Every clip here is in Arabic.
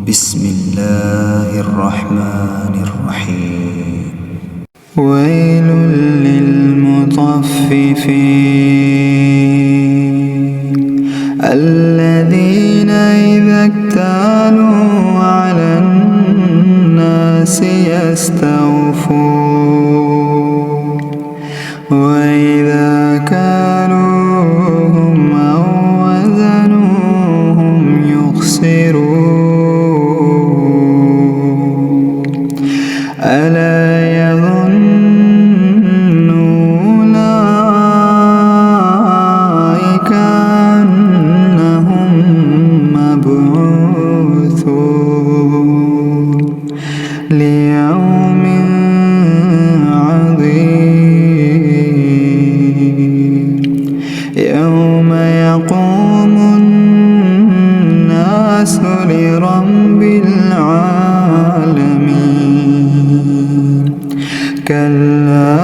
بسم الله الرحمن الرحيم. ويل للمطففين الذين إذا اكتالوا على الناس يستوفون وإذا كالوهم أو وزنوهم يخسرون ألا يظن أولئك أنهم مبعوثون ليوم عظيم يوم يقوم الناس لرب العالمين كلا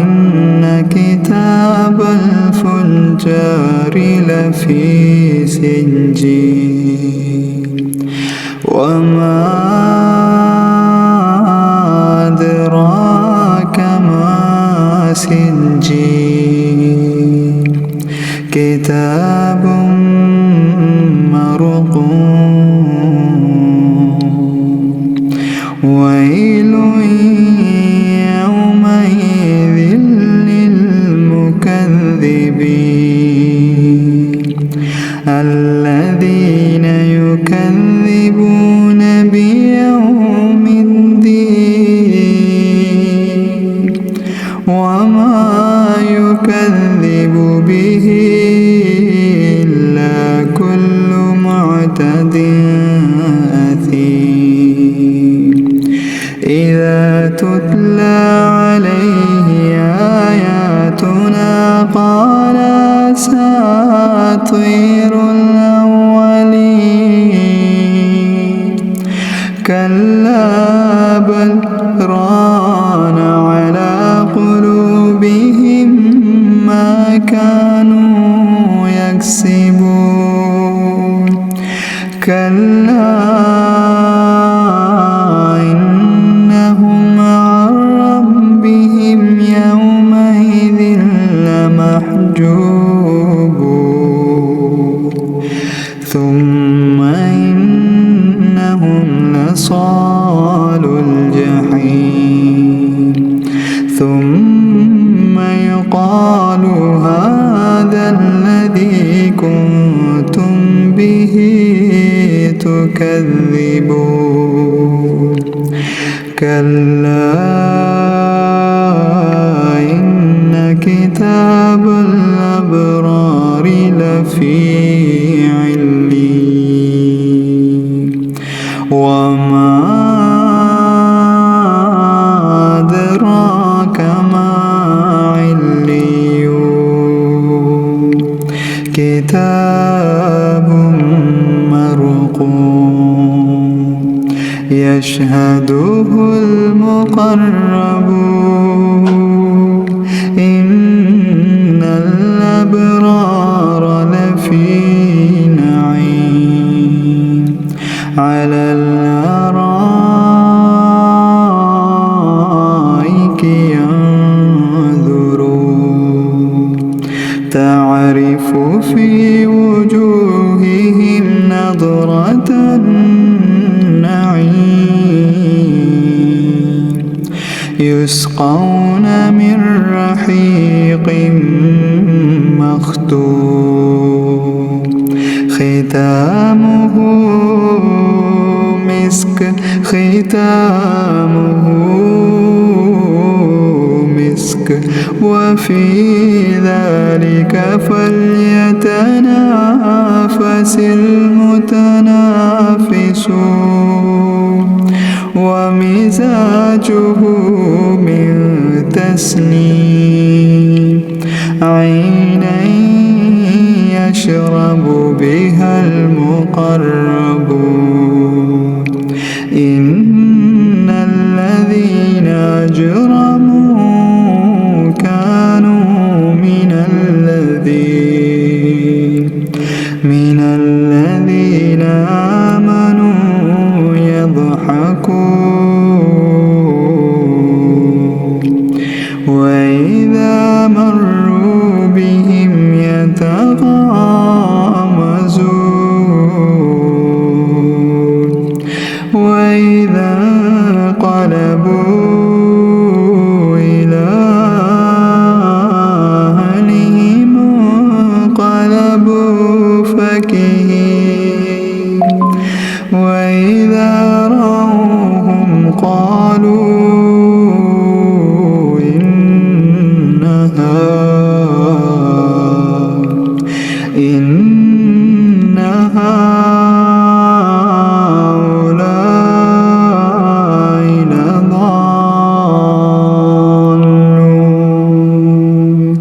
إن كتاب الفجار لفي سجين وما أدراك ما سجين كتاب مرقوم ويل يومئذ للمكذبين الذين يكذبون بيوم الدين وما يكذب به إلا كل معتد أثيم إذا تتلى عليه آياتنا قال أساطير الأولين كلا بل ران على قلوبهم ما كانوا يكسبون كلا إنهم عن ربهم يومئذ لمحجوبون ثم إنهم لصالو الجحيم ثم يقال هذا الذي كنتم به تكذبون كلا إن كتاب الأبرار لفي عليين وما أدراك ما عليون كتاب مرقوم يشهده المقربون إن الأبرار لفي نعيم على الأرائك ينظرون تعرف في وجوههم نضرة النعيم يسقون من رحيق مختوم ختامه مسك وفي ذلك فليتنافس المتنافسون ومزاجه من تسنيم عينا يشرب بها المقربون إن الذين أجرموا كانوا من الذين فاكهين وإذا رأوهم قالوا إن هؤلاء لضالون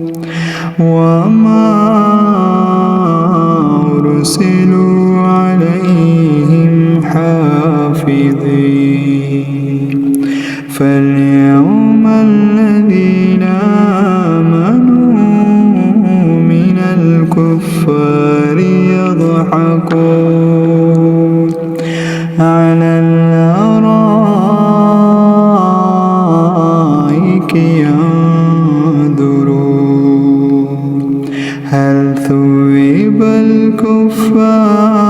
وما أرسلوا عليهم حافظين فاليوم الذين آمنوا من الكفار يضحكون على الأرائك ينظرون هل ثوب الكفار